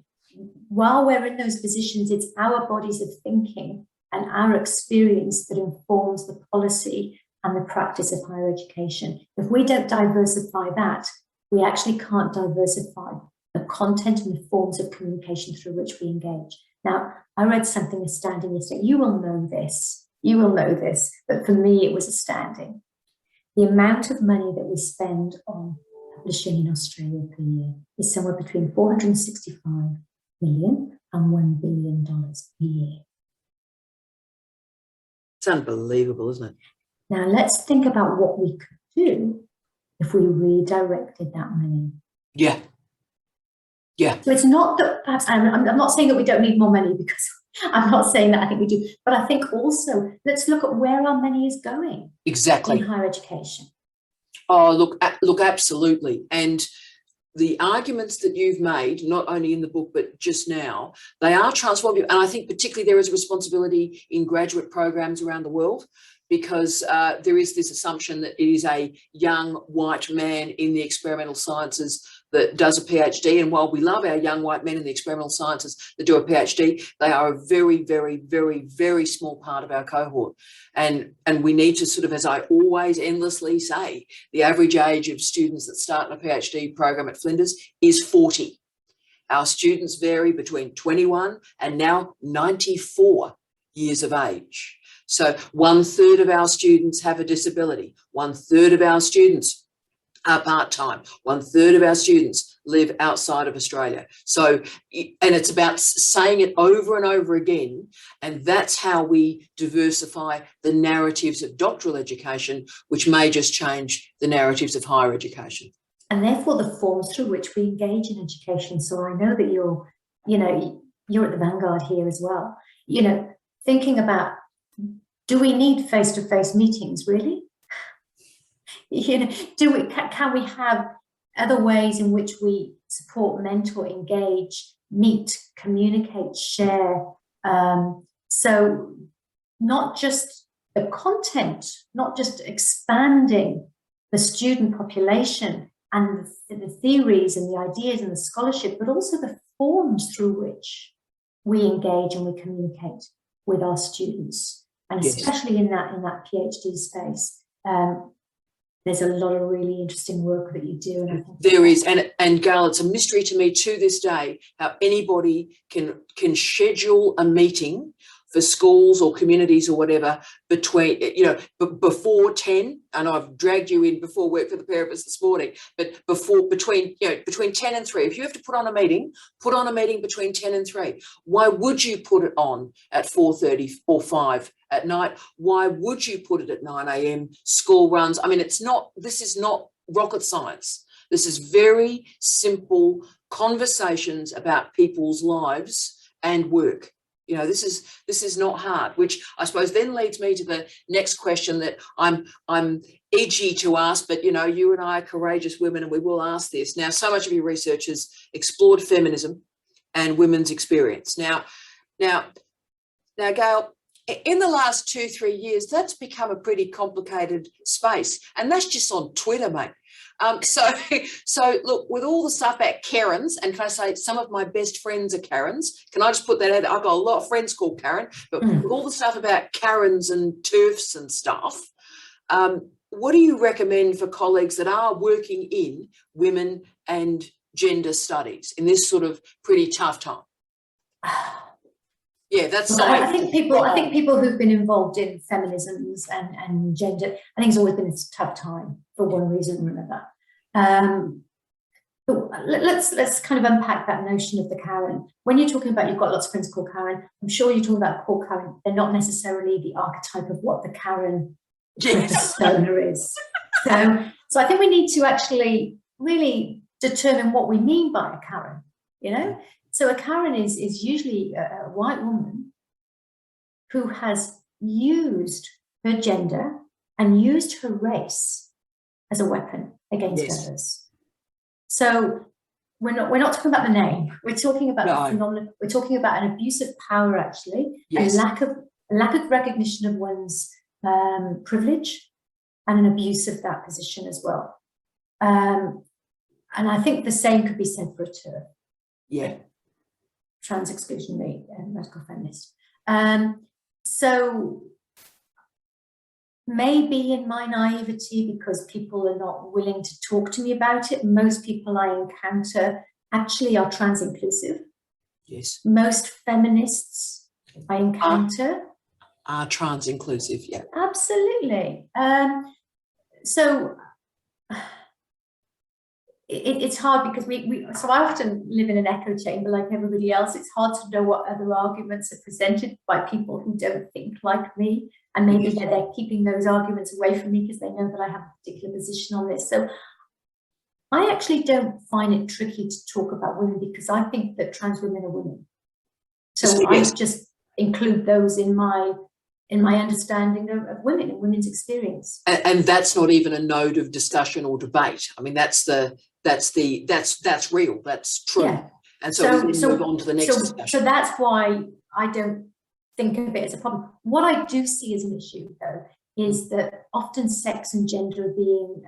While we're in those positions, it's our bodies of thinking and our experience that informs the policy and the practice of higher education. If we don't diversify that, we actually can't diversify the content and the forms of communication through which we engage. Now, I read something astounding yesterday. You will know this, but for me, it was astounding. The amount of money that we spend on publishing in Australia per year is somewhere between $465 million and $1 billion a year. It's unbelievable, isn't it? Now, let's think about what we could do if we redirected that money. Yeah. Yeah. So it's not that perhaps, I'm not saying that we don't need more money, because I'm not saying that I think we do, but I think also let's look at where our money is going. Exactly. In higher education. Oh, look, absolutely. And the arguments that you've made, not only in the book, but just now, they are transformative. And I think particularly there is a responsibility in graduate programs around the world, because there is this assumption that it is a young white man in the experimental sciences that does a PhD. And while we love our young white men in the experimental sciences that do a PhD, they are a very, very, very, very small part of our cohort. And we need to sort of, as I always endlessly say, the average age of students that start in a PhD program at Flinders is 40. Our students vary between 21 and now 94 years of age. So 1/3 of our students have a disability. 1/3 of our students are part-time. 1/3 of our students live outside of Australia. So, and it's about saying it over and over again. And that's how we diversify the narratives of doctoral education, which may just change the narratives of higher education. And therefore the forms through which we engage in education. So I know that you're at the vanguard here as well. Thinking about, do we need face-to-face meetings, really? Can we have other ways in which we support, mentor, engage, meet, communicate, share? So not just the content, not just expanding the student population and the theories and the ideas and the scholarship, but also the forms through which we engage and we communicate with our students, and especially in that PhD space. There's a lot of really interesting work that you do. And I think there is, and Gail, it's a mystery to me to this day how anybody can schedule a meeting for schools or communities or whatever between, before 10, and I've dragged you in before work for the pair of us this morning, but between 10 and 3, if you have to put on a meeting between 10 and 3. Why would you put it on at 4:30 or 5 at night? Why would you put it at 9 a.m. school runs? I mean, this is not rocket science. This is very simple conversations about people's lives and work. This is not hard, which I suppose then leads me to the next question that I'm edgy to ask, but you and I are courageous women and we will ask this. Now, so much of your research has explored feminism and women's experience. Now, Gail, in the last 2-3 years, that's become a pretty complicated space, and that's just on Twitter, mate. So look, with all the stuff about Karens, and can I say some of my best friends are Karens? Can I just put that out there? I've got a lot of friends called Karen, but with all the stuff about Karens and TERFs and stuff, what do you recommend for colleagues that are working in women and gender studies in this sort of pretty tough time? Yeah, that's I think people who've been involved in feminisms and gender, I think it's always been a tough time for one reason or another. But let's kind of unpack that notion of the Karen. When you're talking about, you've got lots of friends called Karen, I'm sure you're talking about core Karen. They're not necessarily the archetype of what the Karen persona is. So I think we need to actually really determine what we mean by a Karen, you know? So a Karen is usually a white woman who has used her gender and used her race as a weapon against others. So we're not talking about the name. We're talking about the phenomenon. We're talking about an abuse of power, actually, a lack of recognition of one's privilege, and an abuse of that position as well. And I think the same could be said for a TERF. Yeah. Trans exclusionary and radical feminist. So maybe in my naivety, because people are not willing to talk to me about it, most people I encounter actually are trans inclusive. Yes. Most feminists I encounter are trans inclusive, yeah. Absolutely. So it's hard because so I often live in an echo chamber like everybody else. It's hard to know what other arguments are presented by people who don't think like me, and maybe they're keeping those arguments away from me because they know that I have a particular position on this. So I actually don't find it tricky to talk about women because I think that trans women are women. So I just include those in my understanding of women and women's experience. And that's not even a node of discussion or debate. I mean, that's real, that's true. Yeah. And so we move on to the next discussion. So that's why I don't think of it as a problem. What I do see as an issue, though, is that often sex and gender are being,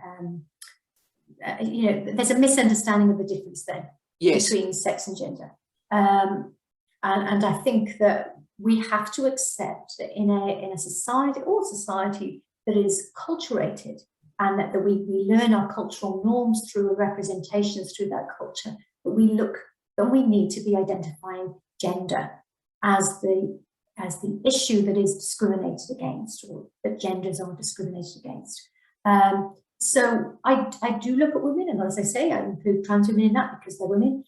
there's a misunderstanding of the difference there between sex and gender. And I think that we have to accept that in a society that is culturated, and that we learn our cultural norms through representations through that culture, that we need to be identifying gender as the issue that is discriminated against, or that genders are discriminated against. So I do look at women, and as I say, I include trans women in that because they're women.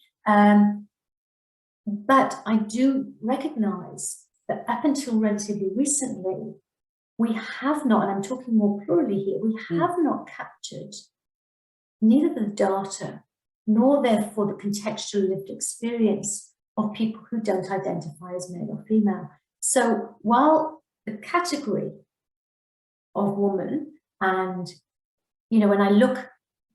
But I do recognise that up until relatively recently, we have not, and I'm talking more plurally here, we have not captured neither the data nor therefore the contextual lived experience of people who don't identify as male or female. So while the category of woman, and when I look,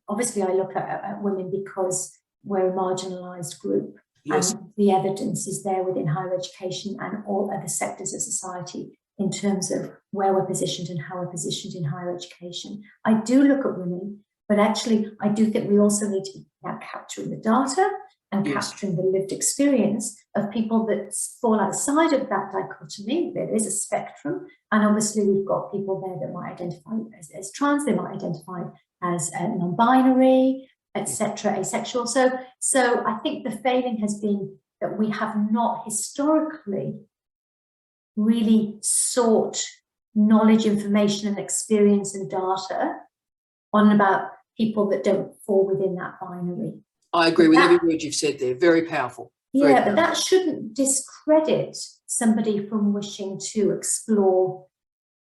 obviously I look at women because we're a marginalised group. Yes. And the evidence is there within higher education and all other sectors of society in terms of where we're positioned and how we're positioned in higher education. I do look at women, but actually I do think we also need to be now capturing the data and capturing the lived experience of people that fall outside of that dichotomy. There is a spectrum, and obviously we've got people there that might identify as trans, they might identify as non-binary, etc., asexual. So I think the failing has been that we have not historically really sought knowledge, information, and experience and data on about people that don't fall within that binary. I agree with every word you've said there. Very powerful. But that shouldn't discredit somebody from wishing to explore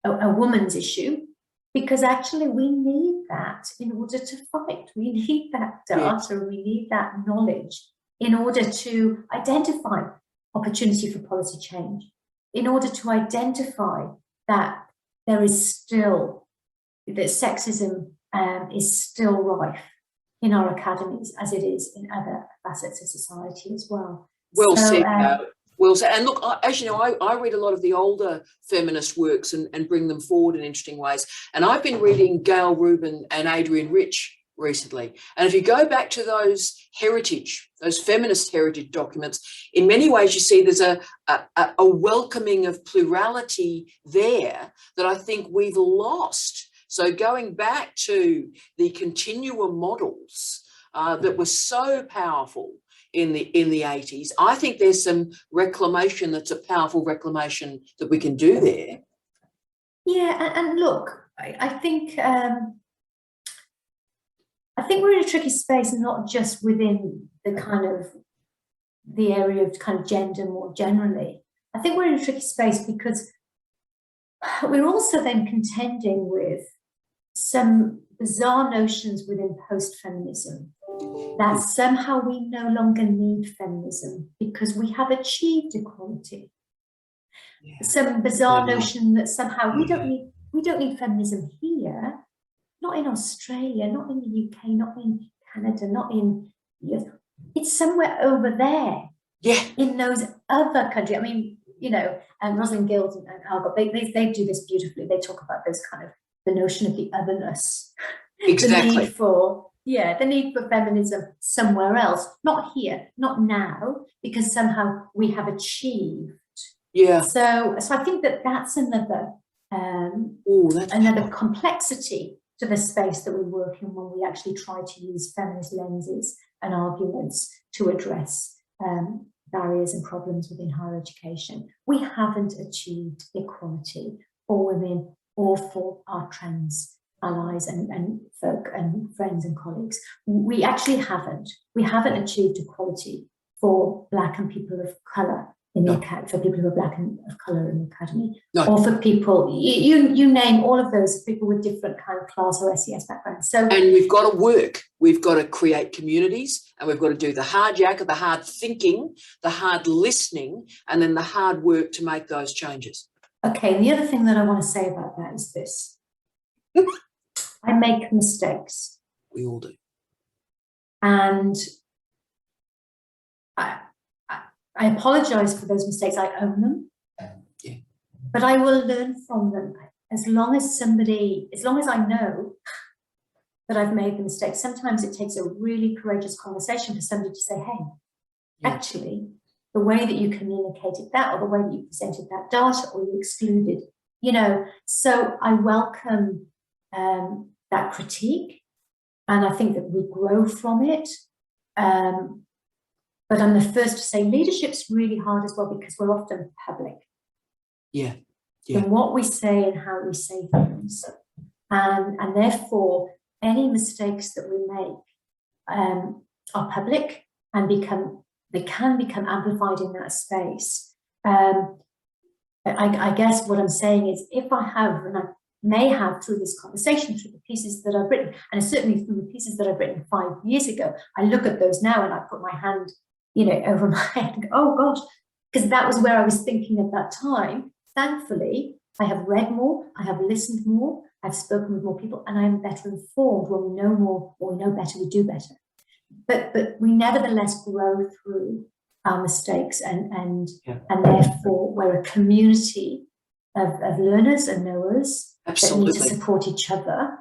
a woman's issue, because actually we need that in order to fight. We need that data, we need that knowledge in order to identify opportunity for policy change, in order to identify that there is still, that sexism is still rife in our academies as it is in other facets of society as well. Well said. And look, as you know, I read a lot of the older feminist works and bring them forward in interesting ways. And I've been reading Gail Rubin and Adrienne Rich recently. And if you go back to those feminist heritage documents, in many ways you see there's a welcoming of plurality there that I think we've lost. So going back to the continuum models that were so powerful in the 80s. I think there's some reclamation that's a powerful reclamation that we can do there. Yeah, and look, I think we're in a tricky space, not just within the kind of the area of kind of gender more generally. I think we're in a tricky space because we're also then contending with some bizarre notions within post-feminism that somehow we no longer need feminism because we have achieved equality. Yeah. Some bizarre notion that somehow we don't need feminism here, not in Australia, not in the UK, not in Canada, not in it's somewhere over there. Yeah. In those other countries. I mean, you know, and Rosalind Guild and Algot, they do this beautifully. They talk about those kind of the notion of the otherness. Exactly. The need for feminism somewhere else, not here, not now, because somehow we have achieved. Yeah. So I think that's another complexity to the space that we work in when we actually try to use feminist lenses and arguments to address barriers and problems within higher education. We haven't achieved equality for women or for our trans allies and folk and friends and colleagues. We actually haven't. We haven't achieved equality for Black and people of colour in the for people who are Black and of colour in the academy, or for people, you name all of those people with different kind of class or SES backgrounds. So, and we've got to work. We've got to create communities, and we've got to do the hard yakka, the hard thinking, the hard listening, and then the hard work to make those changes. Okay, and the other thing that I want to say about that is this. I make mistakes. We all do. And I apologize for those mistakes. I own them. Yeah. But I will learn from them as long as I know that I've made the mistake. Sometimes it takes a really courageous conversation for somebody to say, hey, actually, the way that you communicated that, or the way that you presented that data, or you excluded, so I welcome that critique, and I think that we grow from it. But I'm the first to say leadership's really hard as well, because we're often public. Yeah. In what we say and how we say things. And therefore, any mistakes that we make are public and they can become amplified in that space. I guess what I'm saying is, if I have, and I may have through this conversation, through the pieces that I've written, and certainly through the pieces that I've written 5 years ago, I look at those now and I put my hand, over my head and go, oh gosh, because that was where I was thinking at that time. Thankfully, I have read more, I have listened more, I've spoken with more people, and I'm better informed. When we know more, or we know better, we do better. But we nevertheless grow through our mistakes, and therefore we're a community of learners and knowers. Absolutely. That need to support each other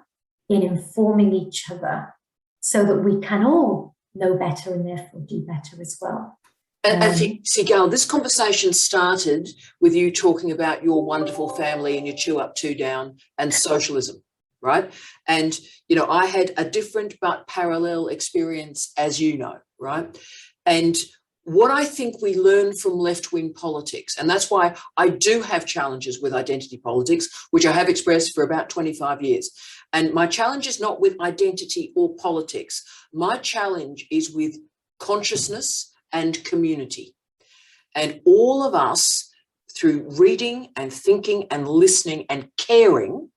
in informing each other, so that we can all know better and therefore do better as well. And see, Gail, this conversation started with you talking about your wonderful family and your chew up, two down and socialism, right? And, I had a different but parallel experience, as you know, right? And what I think we learn from left-wing politics, and that's why I do have challenges with identity politics, which I have expressed for about 25 years. And my challenge is not with identity or politics. My challenge is with consciousness and community. And all of us, through reading and thinking and listening and caring,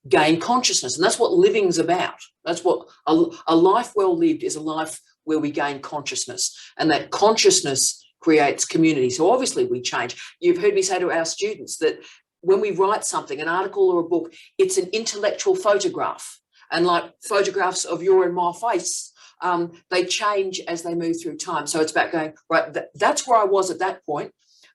gain consciousness. And that's what living's about. That's what a life well lived is, a life where we gain consciousness, and that consciousness creates community. So obviously we change. You've heard me say to our students that when we write something, an article or a book, it's an intellectual photograph. And like photographs of your and my face, they change as they move through time. So it's about going, right, that's where I was at that point,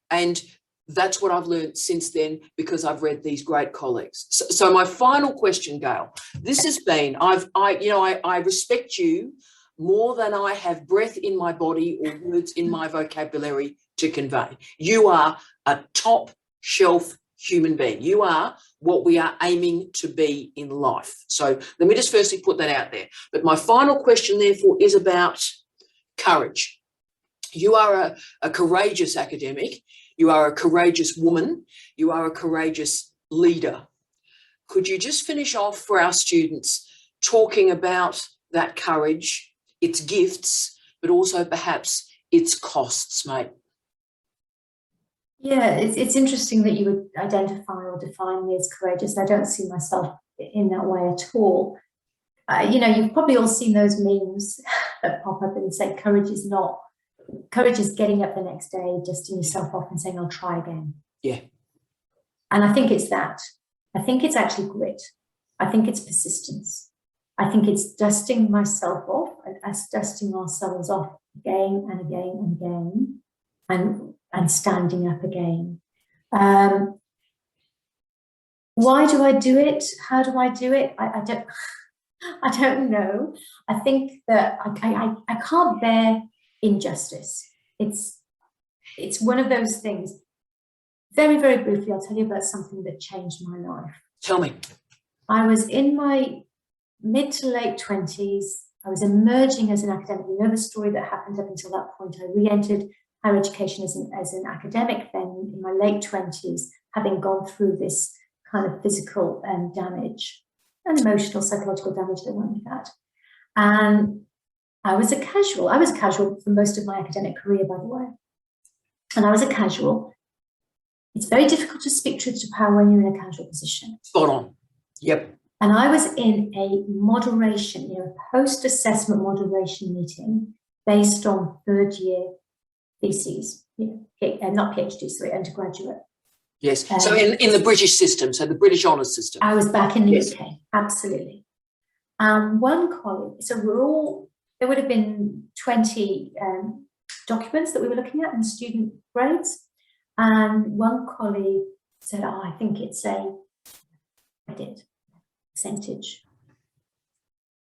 and that's what I've learned since then, because I've read these great colleagues. So my final question, Gail, this has been, I respect you more than I have breath in my body or words in my vocabulary to convey. You are a top shelf human being. You are what we are aiming to be in life. So let me just firstly put that out there. But my final question, therefore, is about courage. You are a courageous academic. You are a courageous woman. You are a courageous leader. Could you just finish off for our students talking about that courage, its gifts, but also perhaps its costs, mate? Yeah, it's interesting that you would identify or define me as courageous. I don't see myself in that way at all. You know, you've probably all seen those memes that pop up and say courage is getting up the next day, dusting yourself off and saying, I'll try again. Yeah. And I think it's that. I think it's actually grit. I think it's persistence. I think it's dusting myself off and us dusting ourselves off again and again and again and standing up again. Why do I do it? How do I do it? I don't know. I think that I can't bear injustice. It's one of those things. Very, very briefly, I'll tell you about something that changed my life. Tell me. I was in my mid to late 20s. I was emerging as an academic. You know the story that happened up until that point. I re-entered higher education as an academic then in my late 20s, having gone through this kind of physical damage and emotional, psychological damage that went with that. And I was a casual. I was a casual for most of my academic career, by the way. And I was a casual. It's very difficult to speak truth to power when you're in a casual position. Spot on. Yep. And I was in a moderation, a post-assessment moderation meeting based on third-year theses, not PhD, sorry, undergraduate. Yes. So in the British system, so the British honours system. I was back in the UK, absolutely. One colleague, so there would have been 20 documents that we were looking at in student grades. And one colleague said, I think it's percentage.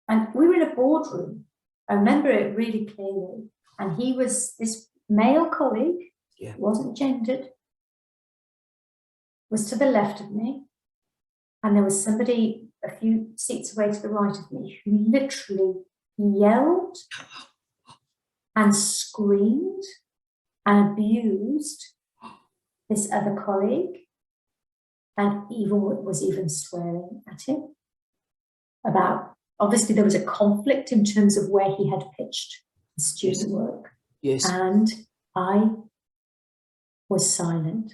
And we were in a boardroom. I remember it really clearly. And he was this male colleague, wasn't gendered, was to the left of me. And there was somebody a few seats away to the right of me who literally yelled and screamed and abused this other colleague, and was even swearing at him about, obviously there was a conflict in terms of where he had pitched his student work. Yes. And I was silent.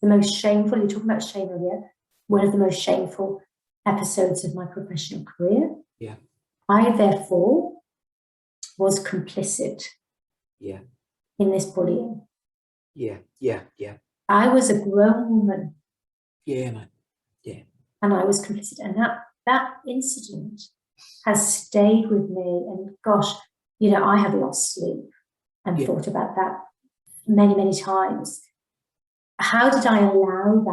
The most shameful, you're talking about shame earlier, one of the most shameful episodes of my professional career. Yeah. I therefore was complicit in this bullying. Yeah. I was a grown woman. Yeah, mate. Yeah. And I was complicit. And that incident has stayed with me. And gosh, I have lost sleep and thought about that many, many times. How did I allow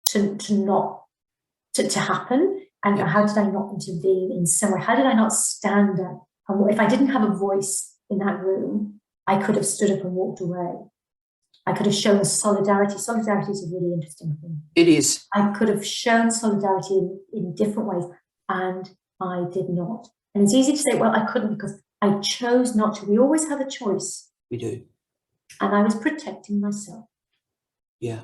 that to happen? And how did I not intervene in some way? How did I not stand up? And if I didn't have a voice in that room, I could have stood up and walked away. I could have shown solidarity. Solidarity is a really interesting thing. It is. I could have shown solidarity in different ways, and I did not. And it's easy to say, well, I couldn't because I chose not to. We always have a choice. We do. And I was protecting myself. Yeah.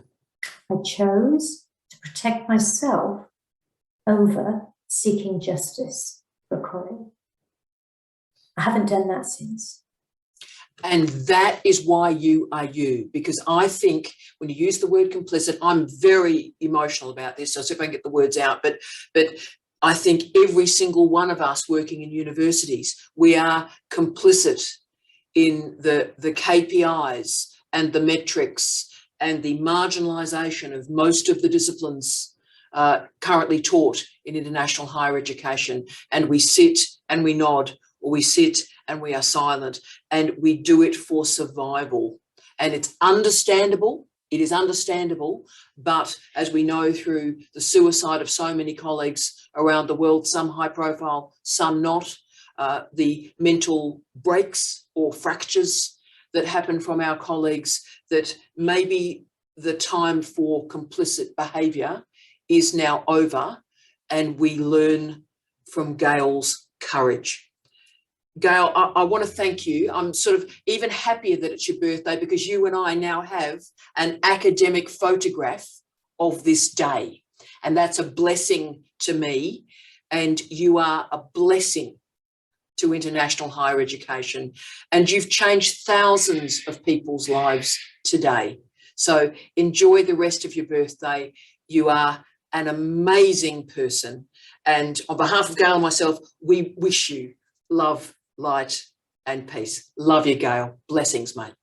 I chose to protect myself over seeking justice for a colleague. I haven't done that since. And that is why you are you, because I think when you use the word complicit, I'm very emotional about this, so I'll see if I can get the words out, but I think every single one of us working in universities, we are complicit in the KPIs and the metrics and the marginalisation of most of the disciplines currently taught in international higher education. And we sit and we nod, or we sit and we are silent, and we do it for survival. And it's understandable. It is understandable. But as we know through the suicide of so many colleagues around the world, some high profile, some not, the mental breaks or fractures that happen from our colleagues, that maybe the time for complicit behaviour is now over, and we learn from Gail's courage. Gail, I want to thank you. I'm sort of even happier that it's your birthday, because you and I now have an academic photograph of this day. And that's a blessing to me. And you are a blessing to international higher education. And you've changed thousands of people's lives today. So enjoy the rest of your birthday. You are an amazing person. And on behalf of Gail and myself, we wish you love, light, and peace. Love you, Gail. Blessings, mate.